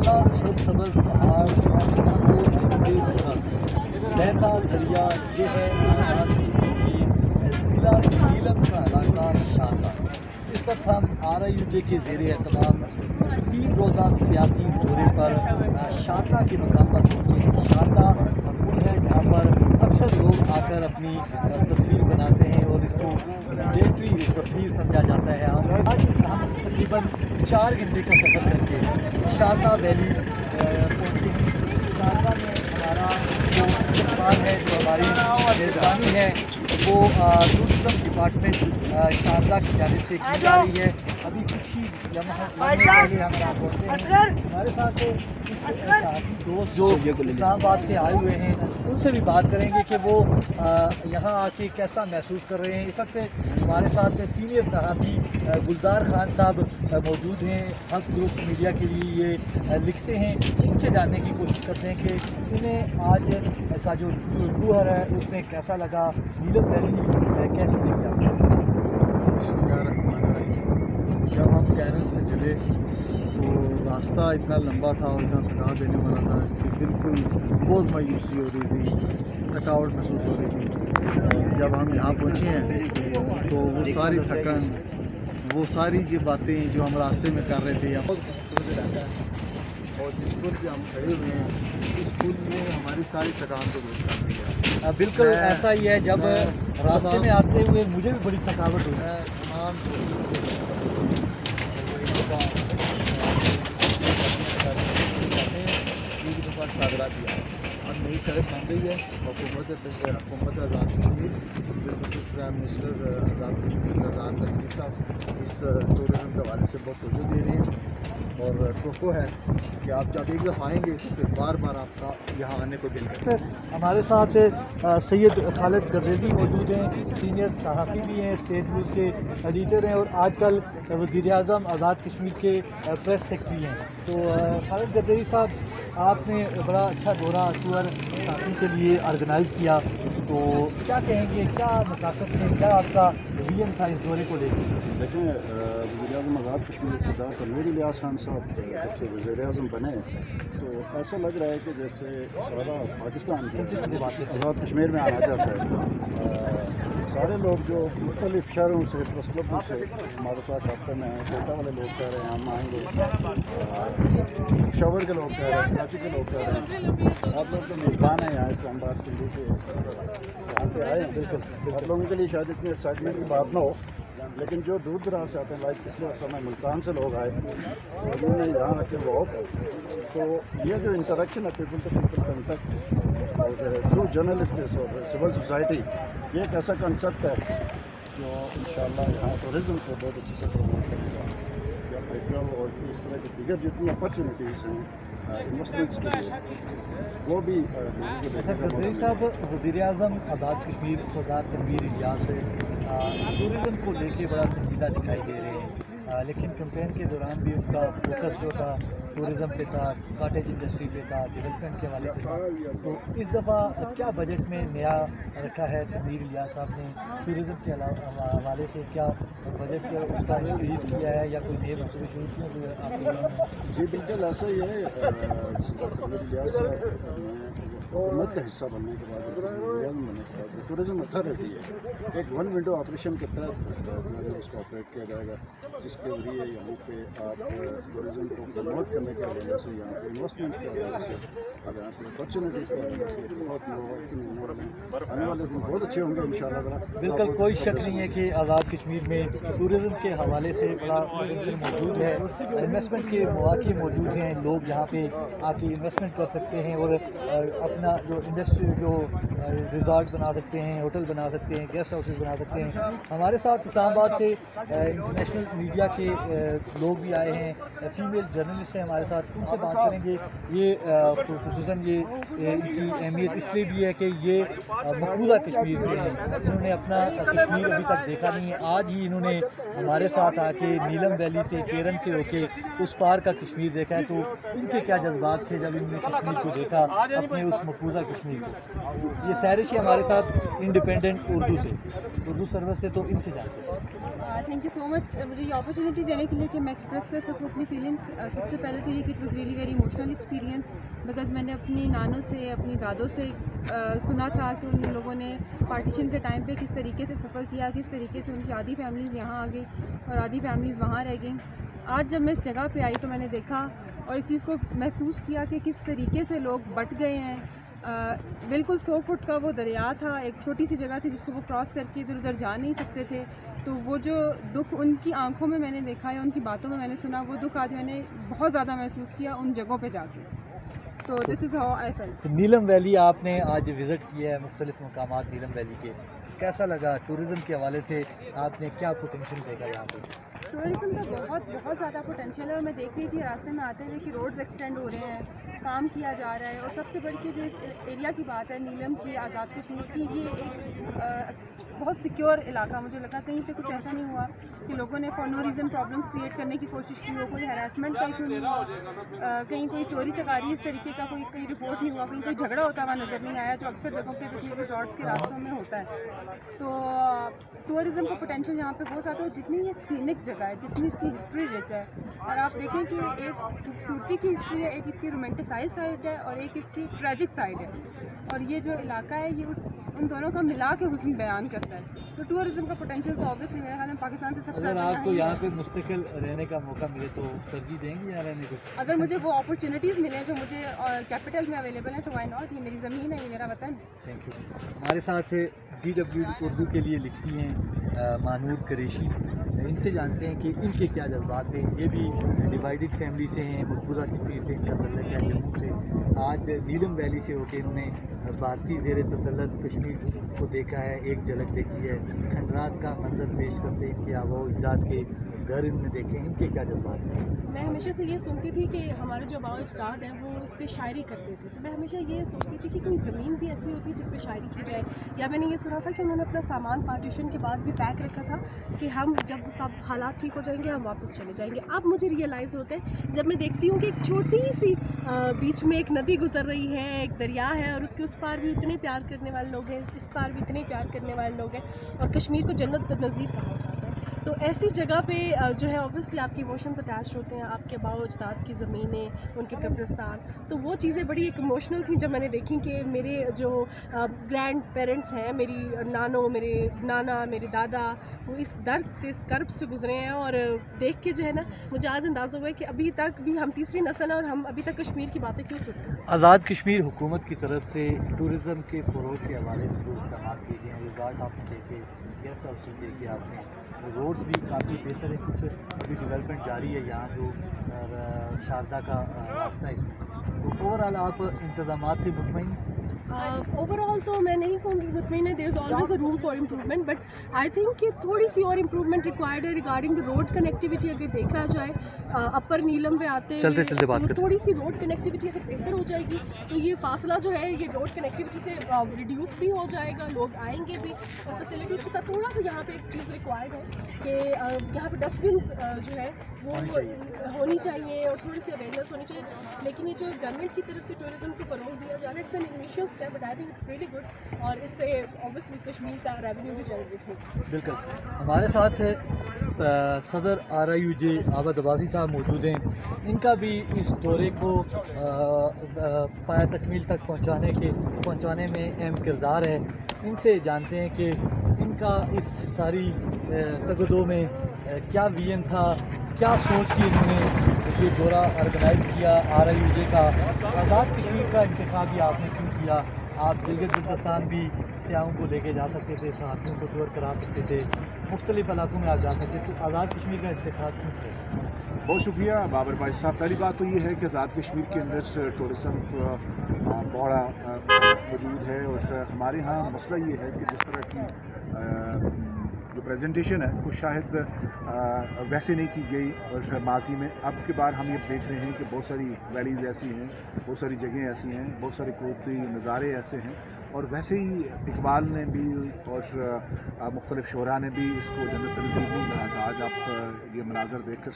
काला सरसब्ज पहाड़ आसमां को छूते तरह बहता दरिया, ये है आज़ाद के ज़िला नीलम का इलाका शारदा। इस वक्त हम RIUJ के ज़ेरे एहतमाम 3 रोज़ा सियाती दौरे पर शारदा के मकाम पर पहुँचे हैं। शारदा पुल है जहाँ पर अक्सर लोग आकर अपनी तस्वीर बनाते हैं और इसको मिलिट्री तस्वीर समझा जाता है। हम तकरीबन 4 घंटे का सफ़र करके शारदा वैली पहुँचे हैं। शारदा में हमारा जो इस्तेमाल है, जो हमारी मेज़बानी है, वो टूरिज़म डिपार्टमेंट शारदा की जानिब से की जा रही है। अभी कुछ ही लम्हे पहले हम यहाँ पहुँचे हैं। हमारे साथ दोस्त जो इस्लामाबाद से आए हुए हैं, उनसे भी बात करेंगे कि वो यहाँ आके कैसा महसूस कर रहे हैं। इस वक्त हमारे साथ सीनियर सहाफ़ी गुलजार खान साहब मौजूद हैं। हक ग्रुप मीडिया के लिए ये लिखते हैं। इनसे जानने की कोशिश करते हैं कि उन्हें आज का जो टूर है उसमें कैसा लगा, नीलम वैली कैसी लगी आपको। बिस्मिल्लाहिर्रहमानिर्रहीम। जब हम कैनल से चले तो रास्ता इतना लंबा था और इतना थका देने वाला था कि बिल्कुल बहुत मायूसी हो रही थी, थकावट महसूस हो रही थी। जब हम यहाँ पहुँचे हैं तो वो सारी थकन, वो सारी ये बातें जो हम रास्ते में कर रहे थे, बहुत खूबसूरत रहता है। और जिस पुल पे हम खड़े हुए हैं, इस पुल ने हमारी सारी थकान को दूर कर दिया। बिल्कुल ऐसा ही है। जब रास्ते में आते हुए मुझे भी बड़ी थकावट हुई। शादरा दिया और नई सड़क बन रही है। हुकूमत आज़ाद कश्मीर, बिलखुसूस प्राइम मिनिस्टर आज़ाद कश्मीर सरदार तनवीर साहब इस टूरिज़म के हवाले से बहुत तवज्जो दे रहे हैं और कोको है कि आप जब एक दफ़ा आएंगे तो फिर बार बार आपका यहाँ आने को दिल करता है। हमारे साथ सैयद खालिद गर्रेज़ी मौजूद हैं, सीनियर सहाफ़ी भी हैं, स्टेट न्यूज़ के एडिटर हैं और आजकल वज़ीर-ए-आज़म आज़ाद कश्मीर के प्रेस सेक्रेटरी हैं। तो खालिद गर्रेज़ी साहब, आपने बड़ा अच्छा दौरा टूर सहाफ़ी के लिए ऑर्गेनाइज़ किया, तो क्या कहेंगे, क्या मकासद थे, क्या आपका विजन था इस दौरे को लेकर। देखें, वज़ीर-ए-आज़म आज़ाद कश्मीर सरदार तनवीर इलियास खान साहब जब से वज़ीर-ए-आज़म बने तो ऐसा लग रहा है कि जैसे सारा पाकिस्तान आज़ाद कश्मीर में आना चाहता है। सारे लोग जो मुख्तलिफ़ शहरों से, प्रेस क्लबों से हमारे साथ रब्ते में हैं, कोटा वाले लोग कह रहे हैं हम आएँगे, पेशावर के लोग कह रहे हैं, कराची के लोग कह रहे हैं। आप लोग तो मेज़बान हैं यहाँ इस्लामाबाद के लिए, यहाँ पे आए हैं। बिल्कुल आप लोगों के लिए शायद इतनी एक्साइटमेंट की बात ना हो, लेकिन जो दूर दराज से आते हैं, लाइक पिछले समय मुल्तान से लोग आए, उन्होंने यहाँ आके वॉक, तो ये जो इंटरेक्शन है पीपल टू पीपल कॉन्टेक्ट और थ्रू जर्नलिस्ट्स और सिविल सोसाइटी, ये एक ऐसा कंसेप्ट है जो इंशाल्लाह यहाँ टूरिज़म को बहुत अच्छे से प्रमोट करेगा। या पेट्रोल और इस तरह की दिगर जितनी अपॉर्चुनिटीज़ हैं इन्वेस्टमेंट्स के लिए, वो भी अच्छा गर्रेज़ी साहब, वज़ीर-ए-आज़म आज़ाद कश्मीर सरदार तनवीर इलियास टूरिज़म को लेके बड़ा संजीदा दिखाई दे रहे हैं, लेकिन कैंपेन के दौरान भी उनका फोकस जो था टूरिज़म पे था, कॉटेज इंडस्ट्री पे था, डेवलपमेंट के हवाले से था। तो इस दफ़ा क्या बजट में नया रखा है तनवीर इलियास साहब ने, टूरिज़म के हवाले से क्या बजट उसका इंक्रीज़ किया है या कोई नए मंसूबे शुरू किए हैं आपके? जी बिल्कुल ऐसा ही है। तनवीर इलियास हुकूमत का हिस्सा बनने के बाद, वज़ीर-ए-आज़म बनने के बाद टूरिज़म अथॉरिटी है, एक वन विंडो ऑपरेशन के तहत इसको ऑपरेट किया जाएगा, जिसके जरिए यहाँ पे आप टूरिज़म को प्रमोट करने के हवाले से, यहाँ पे इन्वेस्टमेंट के हवाले से और यहाँ पे अपॉर्चुनिटीज़ के हवाले से बहुत आने वाले दिन बहुत अच्छे होंगे इंशाअल्लाह। बिल्कुल कोई शक नहीं है कि आज़ाद कश्मीर में टूरिज़म के हवाले से बड़ा पोटेंशियल मौजूद है, इन्वेस्टमेंट के मौके मौजूद हैं, लोग यहाँ पे आके इन्वेस्टमेंट कर सकते हैं और अपना जो इंडस्ट्री जो रिज़ॉर्ट बना सकते हैं, होटल बना सकते हैं, गेस्ट हाउसेस बना सकते हैं। हमारे साथ इस्लामाबाद से इंटरनेशनल मीडिया के लोग भी आए हैं, फीमेल जर्नलिस्ट हैं हमारे साथ, उनसे बात करेंगे। ये खुसूसन ये ان کی اہمیت اس لیے بھی ہے کہ یہ مقبوضہ کشمیر سے ہیں. انہوں نے اپنا کشمیر ابھی تک دیکھا نہیں ہے. آج ہی انہوں نے ہمارے ساتھ آ کے نیلم ویلی سے کیرن سے ہو کے اس پار کا کشمیر دیکھا ہے. تو ان کے کیا جذبات تھے جب انہوں نے کشمیر کو دیکھا اپنے اس مقبوضہ کشمیر کو. یہ سیرش ہے ہمارے ساتھ انڈیپینڈنٹ اردو سروس سے, تو ان سے جانتے ہیں. تھینک یو سو مچ مجھے یہ اپرچونیٹی دینے کے لیے کہ میں ایکسپریس کر سکوں اپنی فیلنگس. سب سے پہلے تو یہ کہ it was really very emotional experience, because میں نے اپنی نانوں سے اپنی دادوں سے سنا تھا کہ ان لوگوں نے پارٹیشن کے ٹائم پہ کس طریقے سے سفر کیا, کس طریقے سے ان کی آدھی فیملیز یہاں آ گئی اور آدھی فیملیز وہاں رہ گئیں. آج جب میں اس جگہ پہ آئی تو میں نے دیکھا اور اس چیز کو محسوس کیا کہ کس طریقے سے لوگ بٹ گئے ہیں. بالکل 100 فٹ کا وہ دریا تھا, ایک چھوٹی سی جگہ تھی جس کو وہ کراس کر کے ادھر ادھر جا نہیں سکتے تھے. تو وہ جو دکھ ان کی آنکھوں میں نے دیکھا یا ان کی باتوں میں نے سنا, وہ دکھ آج میں نے بہت زیادہ محسوس کیا ان جگہوں پہ جا کے. تو دس از ہاؤ آئی فیلٹ. تو نیلم ویلی آپ نے آج وزٹ کیا ہے, مختلف مقامات نیلم ویلی کے, کیسا لگا؟ ٹورزم کے حوالے سے آپ نے کیا پوٹینشیل دیکھا یہاں پہ؟ ٹورزم کا بہت زیادہ پوٹینشیل ہے, اور میں دیکھ رہی تھی راستے میں آتے ہوئے کہ روڈز ایکسٹینڈ ہو رہے ہیں, کام کیا جا رہا ہے. اور سب سے بڑی کہ جو اس ایریا کی بات ہے نیلم کی, آزاد کشمیر کی, یہ ایک بہت سیکیور علاقہ مجھے لگا. کہیں پہ کچھ ایسا نہیں ہوا کہ لوگوں نے for no reason problems create کرنے کی کوشش کی ہو, کوئی ہراسمنٹ کا ایشو نہیں ہوا, کہیں کوئی چوری چکاری اس طریقے کا کوئی رپورٹ نہیں ہوا, کہیں کوئی جھگڑا ہوتا ہوا نظر نہیں آیا جو اکثر جگہوں پہ پکنک ریزورٹس کے راستوں میں ہوتا ہے. تو ٹورزم کا پوٹینشیل یہاں پہ بہت زیادہ ہے. جتنی یہ سینک جگہ ہے, جتنی اس کی ہسٹری رچ ہے, اور آپ دیکھیں کہ ایک خوبصورتی کی ہسٹری ہے, ایک اس کی رومانٹیسائز سائڈ ہے اور ایک اس کی ٹریجک سائڈ ہے. اور یہ جو علاقہ ہے یہ ان دونوں کا ملا کے حسن بیان کرتا ہے. تو ٹورزم کا پوٹینشیل تو آبویسلی میرے خیال میں پاکستان سے سب سے اگر آپ کو یہاں پہ مستقل رہنے کا موقع ملے تو ترجیح دیں گے یہاں رہنے کو؟ اگر مجھے وہ اپرچونیٹیز ملیں جو مجھے کیپٹل میں اویلیبل ہیں تو وائی ناٹ. یہ میری زمین ہے, یہ میرا وطن. Thank you. ہمارے ساتھ DW اردو کے لیے لکھتی ہیں مانور قریشی. ان سے جانتے ہیں کہ ان کے کیا جذبات ہیں. یہ بھی ڈیوائیڈڈ فیملی سے ہیں, مقبوضہ کشمیر سے ان کا تعلق ہے, جموں سے. آج نیلم ویلی سے ہو کے انہوں نے بھارتی زیر تسلط کشمیر کو دیکھا ہے, ایک جھلک دیکھی ہے. کھنڈرات کا منظر پیش کرتے ہیں, ان کے آباء و اجداد کے گھر ان نے دیکھے. ان کے کیا جذبات ہیں؟ میں ہمیشہ سے یہ سنتی تھی کہ ہمارے جو آباء و اجداد ہیں وہ اس پہ شاعری کرتے تھے. تو میں ہمیشہ یہ سوچتی تھی کہ کوئی زمین بھی ایسی ہوتی ہے جس پہ شاعری کی جائے. یا میں نے یہ سنا تھا کہ انہوں نے اپنا سامان پارٹیشن کے بعد بھی پیک رکھا تھا کہ ہم جب سب حالات ٹھیک ہو جائیں گے ہم واپس چلے جائیں گے. اب مجھے ریئلائز ہوتا ہے جب میں دیکھتی ہوں کہ ایک چھوٹی سی بیچ میں ایک ندی گزر رہی ہے, ایک دریا ہے, اور اس کے اس پار بھی اتنے پیار کرنے والے لوگ ہیں, اس پار بھی اتنے پیار کرنے والے لوگ ہیں, اور کشمیر کو جنت نظیر کہا جاتا ہے. تو ایسی جگہ پہ جو ہے اوبویسلی آپ کے ایموشنز اٹیچ ہوتے ہیں, آپ کے آباء و اجداد کی زمینیں, ان کے قبرستان. تو وہ چیزیں بڑی ایک ایموشنل تھیں جب میں نے دیکھی کہ میرے جو گرینڈ پیرنٹس ہیں, میری نانو, میرے نانا, میرے دادا, وہ اس درد سے, اس کرب سے گزرے ہیں. اور دیکھ کے جو ہے نا مجھے آج اندازہ ہوا ہے کہ ابھی تک بھی ہم تیسری نسل ہیں اور ہم ابھی تک کشمیر کی باتیں کیوں سنتے ہیں. آزاد کشمیر حکومت کی طرف سے ٹورزم کے فروغ کے حوالے سے جو اقدامات کیے گئے ہیں, ریزارٹ آپ نے دیکھے, گیسٹ ہاؤسز دیکھے آپ نے, روڈز بھی کافی بہتر ہے, کچھ ابھی ڈیولپمنٹ جاری ہے یہاں جو شاردا کا راستہ ہے اس میں. تو اوور آل آپ انتظامات سے مطمئن؟ اوور آل تو میں نہیں کہوں گی مطمئن ہے. There is always a room for improvement, but I think کہ تھوڑی سی اور امپروومنٹ ریکوائرڈ ہے ریگارڈنگ دا روڈ کنیکٹیوٹی. اگر دیکھا جائے اپر نیلم پہ آتے ہوئے تھوڑی سی روڈ کنیکٹیوٹی اگر بہتر ہو جائے گی تو یہ فاصلہ جو ہے یہ روڈ کنیکٹیوٹی سے ریڈیوس بھی ہو جائے گا, لوگ آئیں گے بھی. اور فیسلٹیز کے ساتھ تھوڑا سا یہاں پہ ایک چیز ریکوائرڈ ہے کہ یہاں پہ ڈسٹ بنس جو ہے وہ ہونی چاہیے اور تھوڑی سی اویئرنیس ہونی چاہیے. لیکن یہ جو گورنمنٹ کی طرف سے ٹورزم کو فروغ دیا جا رہا ہے, it's an initial step, but I think it's really good, اور اس سے اوبویسلی کشمیر کا ریونیو بھی جنریٹ ہوگا. بالکل. ہمارے ساتھ صدر RIUJ عابد عباسی صاحب موجود ہیں. ان کا بھی اس دورے کو پایہ تکمیل تک پہنچانے میں اہم کردار ہے. ان سے جانتے ہیں کہ ان کا اس ساری تگدو میں کیا ویژن تھا, کیا سوچ کی انہوں نے یہ دورہ آرگنائز کیا. RIUJ کا آزاد کشمیر کا انتخاب بھی آپ نے کیوں کیا؟ آپ گلگت بلتستان بھی سیاحوں کو لے کے جا سکتے تھے, صحافیوں کو ٹور کرا سکتے تھے, مختلف علاقوں میں آپ جا سکتے تھے. تو آزاد کشمیر کا انتخاب کیوں کیا؟ بہت شکریہ بابر بھائی صاحب. پہلی بات تو یہ ہے کہ آزاد کشمیر کے اندر ٹورزم بڑا موجود ہے, اور ہمارے ہاں مسئلہ یہ ہے کہ جس طرح کی जो प्रेजेंटेशन है वो शायद वैसे नहीं की गई और शायद माजी में। अब की बार हम ये देख रहे हैं कि बहुत सारी वैलीज़ ऐसी हैं, बहुत सारी जगह ऐसी हैं, बहुत सारे कुदरती नज़ारे ऐसे हैं, और वैसे ही इकबाल ने भी और मुख्तलिफ शोरा ने भी इसको जन्नत नज़ीर नहीं कहा था। आज आप ये मनाजर देख कर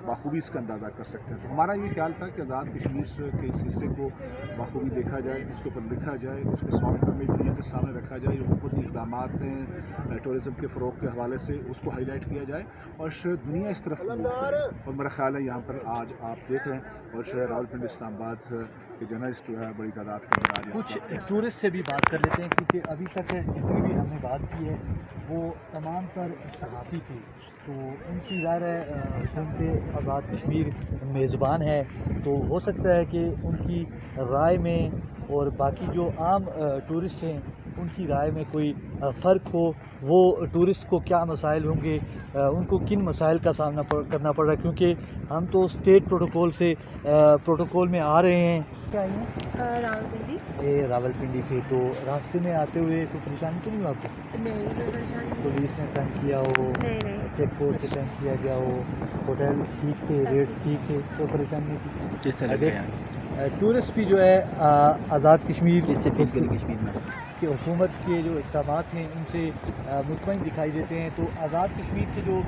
बाखूबी इसका अंदाज़ा कर सकते हैं। तो हमारा ये ख्याल था कि आज़ाद कश्मीर के इस हिस्से को बाखूबी देखा जाए, उसके ऊपर लिखा जाए, उसके सॉफ्ट में दुनिया के सामने रखा जाए, जो हुकूमती इक़दामात हैं टूरिज़म के फ़रोग़ के हवाले से उसको हाईलाइट किया जाए और दुनिया इस तरफ मूव करे। और मेरा ख्याल है यहाँ पर आज आप देख रहे हैं और रावलपिंडी इस्लामाबाद के जर्नलिस्ट जो है बड़ी तादाद के अंदर कुछ टूरिस्ट से भी बात कर लेते हैं, क्योंकि अभी तक जितनी भी हमने बात की है वो तमाम पर सहाफ़ी थे, तो उनकी ज़ाहिर है हुकूमत आज़ाद कश्मीर मेज़बान है, तो हो सकता है कि उनकी राय में और बाकी जो आम टूरिस्ट हैं उनकी राय में कोई फ़र्क हो। वो टूरिस्ट को क्या मसाइल होंगे, उनको किन मसाइल का सामना करना पड़ रहा है, क्योंकि हम तो स्टेट प्रोटोकॉल से प्रोटोकॉल में आ रहे हैं। क्या है रावलपिंडी रावलपिंडी से, तो रास्ते में आते हुए कोई परेशानी तो नहीं हुआ आपको? नहीं, कोई परेशानी नहीं। पुलिस ने तंग किया हो, नहीं चेक पोस्ट पे तंग किया गया हो, होटल ठीक थे, रेट ठीक थे, कोई परेशानी नहीं थी? देख टूरिस्ट भी जो है आज़ाद कश्मीर की हुकूमत के जो इक़दामात हैं उनसे मुतमईन दिखाई देते हैं। तो आज़ाद कश्मीर के जो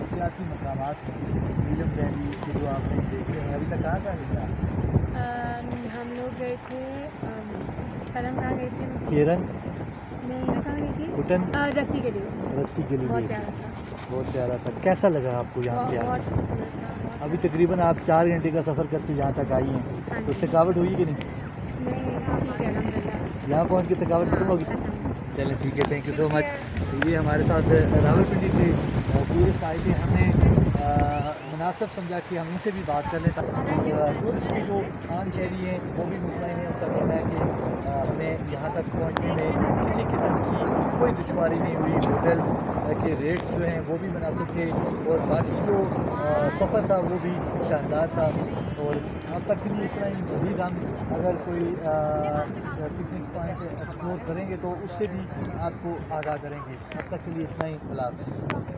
सियासी मकामात हैं, नीलम वैली के जो आपने देखे हैं, अभी तक कहाँ गए? हम लोग गए थे कलम, कहाँ गए थे? केरन, नहीं, कहाँ गए थे? कुटन, रत्ती के लिए। रत्ती के लिए बहुत गए प्यारा थे। था, बहुत प्यारा था। कैसा लगा आपको यहाँ पे बहुत आके? खूबसूरत था। अभी तकरीबन आप 4 घंटे का सफ़र करके यहाँ तक आई हैं, हाँ तो जी। थकावट हुई कि नहीं? नहीं, ठीक है, अल्हम्दुलिल्लाह। यहाँ पहुँच के थकावट खत्म होगी? चलें ठीक है, थैंक यू सो मच। तो ये हमारे साथ रावलपिंडी से टूरिस्ट आए थे, हमने मुनासिब समझा कि हम उनसे भी बात कर लें। टूरिस्ट भी जो आम शहरी हैं वो भी मुतमईन हैं, उनका कहना है कि हमें यहाँ तक पहुँचने में किसी किस्म की कोई दुश्वारी नहीं हुई। होटल के रेट्स जो हैं वो भी मुनासिब थे और बाकी जो सफ़र था वो भी शानदार था। और अब तक के लिए इतना ही। मज़ीद हम अगर कोई पिकनिक पॉइंट एक्सप्लोर करेंगे तो उससे भी आपको आगाह करेंगे। अब तक के लिए इतना ही। अल्लाह हाफ़िज़।